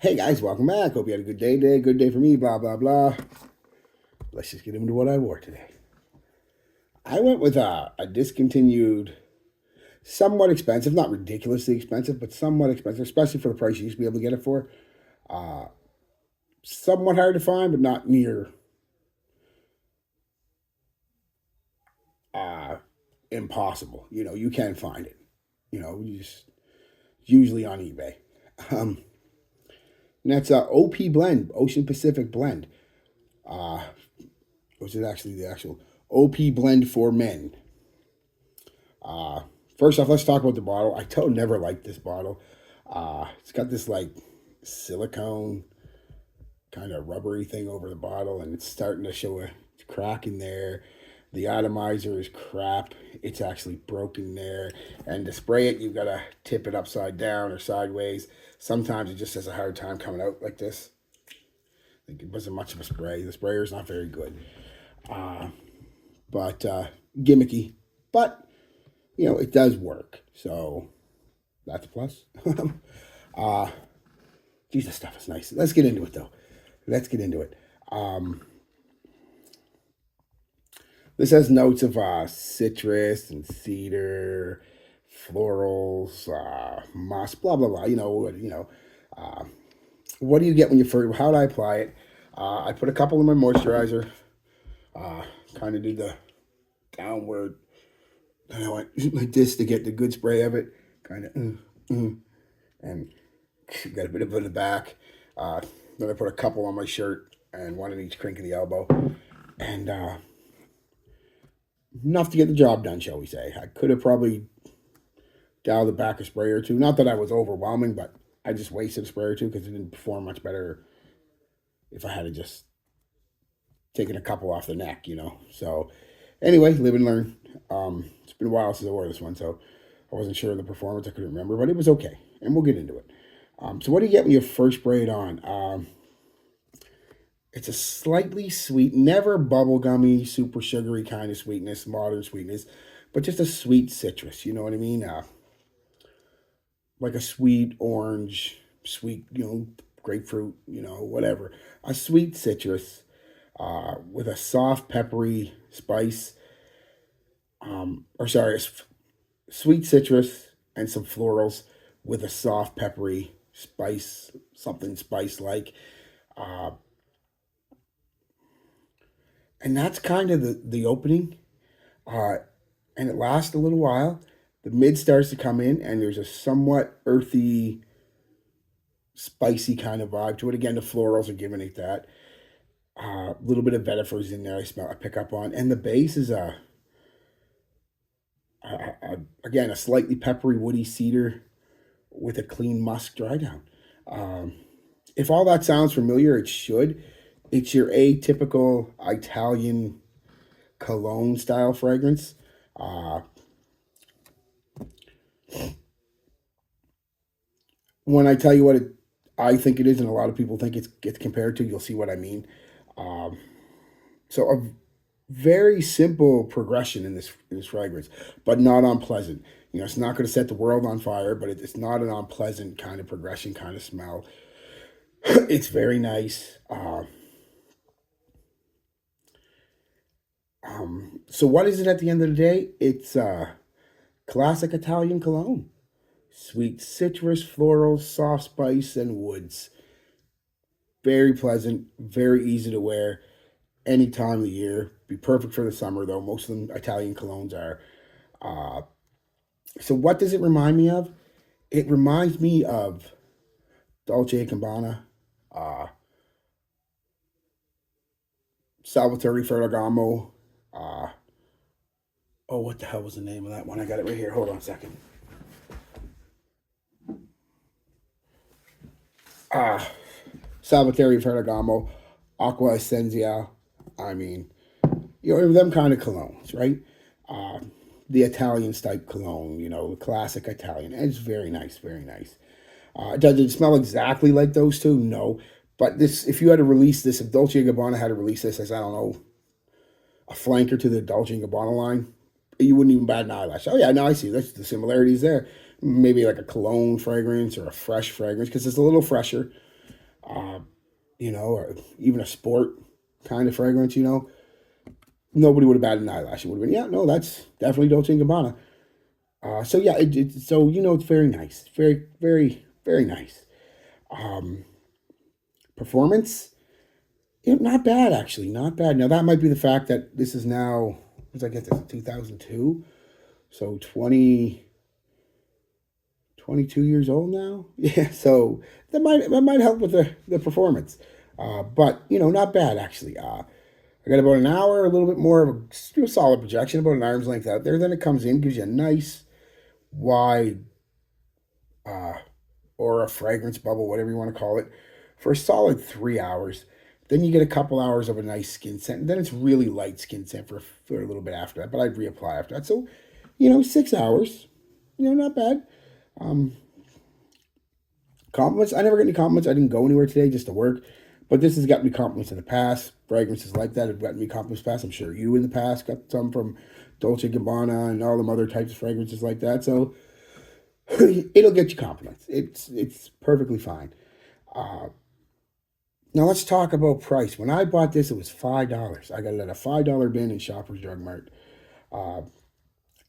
Hey guys, welcome back. Hope you had a good day today. Good day for me, blah, blah, blah. Let's just get into what I wore today. I went with a discontinued, somewhat expensive, not ridiculously expensive, but somewhat expensive, especially for the price you used to be able to get it for. Uh, Somewhat hard to find, but not near uh, impossible. You can find it. You just usually on eBay. Um, and that's OP Blend, Ocean Pacific Blend, uh, which is actually the actual OP Blend for Men. Uh, First off, let's talk about the bottle. I told never liked this bottle. It's got this like silicone kind of rubbery thing over the bottle, and it's starting to show a crack in there. The atomizer is crap. It's actually broken there. And to spray it, you've got to tip it upside down or sideways. Sometimes it just has a hard time coming out like this. I think it wasn't much of a spray. The sprayer's not very good. But gimmicky. But it does work. So that's a plus. uh, geez, this stuff is nice. Let's get into it, though. Let's get into it. This has notes of citrus and cedar, florals, moss, blah, blah, blah. Uh, what do you get when you first, how do I apply it? I put a couple in my moisturizer, kind of do the downward. I went like this to get the good spray of it, kind of, and got a bit of it in the back. Then I put a couple on my shirt and one in each crink of the elbow, and enough to get the job done, shall we say. I could have probably dialed it back a spray or two. Not that I was overwhelming, but I just wasted a spray or two because it didn't perform much better if I had to just taken a couple off the neck, So anyway, live and learn. It's been a while since I wore this one, so I wasn't sure of the performance. I couldn't remember, but it was okay, and we'll get into it. So what do you get when you first spray it on? It's a slightly sweet, never bubblegummy, super sugary kind of sweetness, modern sweetness, but just a sweet citrus. You know what I mean? Like a sweet orange, sweet, grapefruit, whatever. A sweet citrus with a soft, peppery spice. Sweet citrus and some florals with a soft, peppery spice, something spice like. Uh, and that's kind of the opening. Uh, and it lasts a little while. The mid starts to come in, and there's a somewhat earthy, spicy kind of vibe to it. Again, the florals are giving it that. A little bit of vetiver's in there. I pick up on, and the base is again a slightly peppery, woody cedar with a clean musk dry down. If all that sounds familiar, it should. It's your atypical Italian cologne style fragrance. Uh, when I tell you what I think it is, and a lot of people think it's compared to, you'll see what I mean. Um, so a very simple progression in this fragrance, but not unpleasant. It's not going to set the world on fire, but it's not an unpleasant kind of progression, kind of smell. It's very nice. So what is it at the end of the day? It's classic Italian cologne. Sweet citrus, florals, soft spice, and woods. Very pleasant, very easy to wear any time of the year. Be perfect for the summer, though. Most of them Italian colognes are. Uh, so what does it remind me of? It reminds me of Dolce & Gabbana, uh, Salvatore Ferragamo. Uh, oh, what the hell was the name of that one? I got it right here. Hold on a second. Uh, Salvatore Ferragamo, Aqua Essenziale. I mean, them kind of colognes, right? Uh, the Italian type cologne, the classic Italian. And it's very nice, very nice. Does it smell exactly like those two? No. But if you had to release this, if Dolce & Gabbana had to release this as, I don't know, a flanker to the Dolce & Gabbana line, you wouldn't even bat an eyelash. Oh, yeah, no, I see. That's the similarities there. Maybe like a cologne fragrance or a fresh fragrance, because it's a little fresher. uh, or even a sport kind of fragrance, nobody would have batted an eyelash. It would have been, yeah, no, that's definitely Dolce & Gabbana. So yeah, so it's very nice, very, very, very nice. Um, Performance, not bad actually, not bad. Now that might be the fact that this is now, once I get this, 2002, so 22 years old now. Yeah, so that might help with the performance. But not bad actually. I got about an hour, a little bit more of a solid projection, about an arm's length out there. Then it comes in, gives you a nice wide uh, or a fragrance bubble, whatever you want to call it, for a solid 3 hours. Then you get a couple hours of a nice skin scent. And then it's really light skin scent for a little bit after that. But I'd reapply after that. So, 6 hours. Not bad. Um, Compliments. I never get any compliments. I didn't go anywhere today just to work. But this has gotten me compliments in the past. Fragrances like that have gotten me compliments in the past. I'm sure you in the past got some from Dolce & Gabbana and all them other types of fragrances like that. So it'll get you compliments. It's perfectly fine. Uh, Now let's talk about price. When I bought this, it was $5. I got it at a $5 bin in Shoppers Drug Mart. Uh,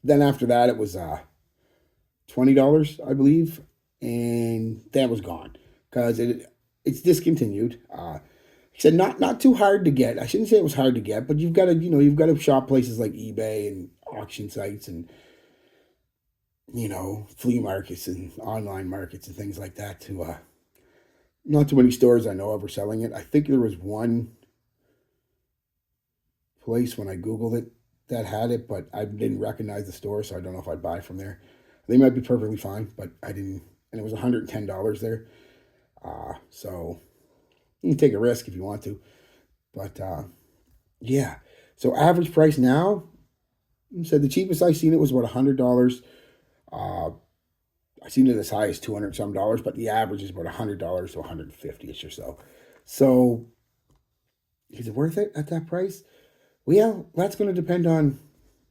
then after that, it was $20, I believe, and that was gone because it's discontinued. He said not too hard to get. I shouldn't say it was hard to get, but you've got to shop places like eBay and auction sites and flea markets and online markets and things like that to not too many stores I know of are selling it. I think there was one place when I Googled it that had it, but I didn't recognize the store, so I don't know if I'd buy from there. They might be perfectly fine, but I didn't, and it was $110 there. So you can take a risk if you want to. But yeah, so average price now, said the cheapest I seen it was about $100. Uh, I seen it as high as 200 some dollars, but the average is about $100 to 150ish or so. So is it worth it at that price? Well, that's going to depend on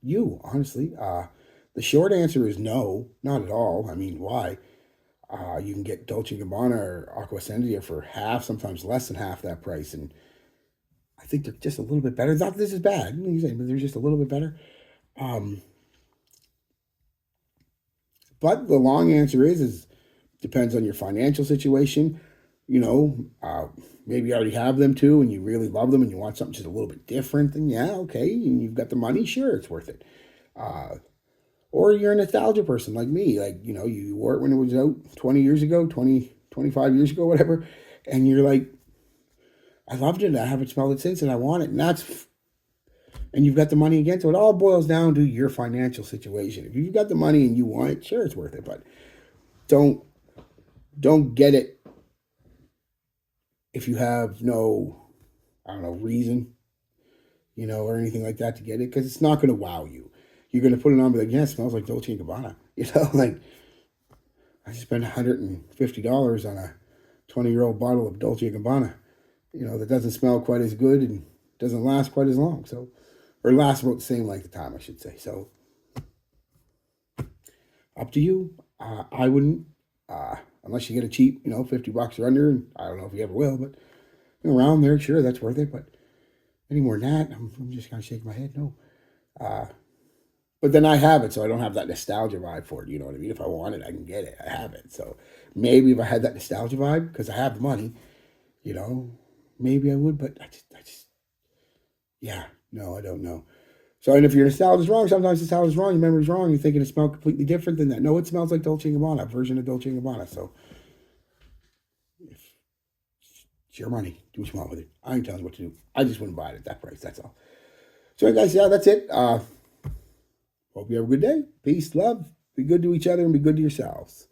you, honestly. The short answer is no, not at all. I mean, why? You can get Dolce & Gabbana or Aqua Sendia for half, sometimes less than half that price, and I think they're just a little bit better. Not that this is bad, but they're just a little bit better. Um, but the long answer is depends on your financial situation. Maybe you already have them too, and you really love them, and you want something just a little bit different. Then yeah, okay, and you've got the money, sure, it's worth it. Or you're a nostalgia person like me, like you wore it when it was out 20 years ago, 25 years ago, whatever, and you're like, I loved it. I haven't smelled it since, and I want it, and you've got the money again. So it all boils down to your financial situation. If you've got the money and you want it, sure, it's worth it, but don't get it if you have no, I don't know, reason, or anything like that to get it, because it's not going to wow you. You're going to put it on and be like, yeah, it smells like Dolce & Gabbana. Like, I just spent $150 on a 20-year-old bottle of Dolce & Gabbana, that doesn't smell quite as good and doesn't last quite as long. So, or lasts about the same length of time, I should say. So, up to you. I wouldn't, unless you get a cheap, $50 or under, and I don't know if you ever will, but around there, sure, that's worth it. But any more than that, I'm just kind of shaking my head. No. But then I have it, so I don't have that nostalgia vibe for it. You know what I mean? If I want it, I can get it. I have it. So maybe if I had that nostalgia vibe, because I have the money, maybe I would. But I just, yeah, no, I don't know. So, and if your nostalgia is wrong, sometimes nostalgia is wrong, your memory's wrong, you're thinking it smells completely different than that. No, it smells like Dolce & Gabbana, a version of Dolce & Gabbana. So, if it's your money, do what you want with it. I ain't telling you what to do. I just wouldn't buy it at that price. That's all. So, guys, yeah, that's it. Hope you have a good day. Peace, love. Be good to each other and be good to yourselves.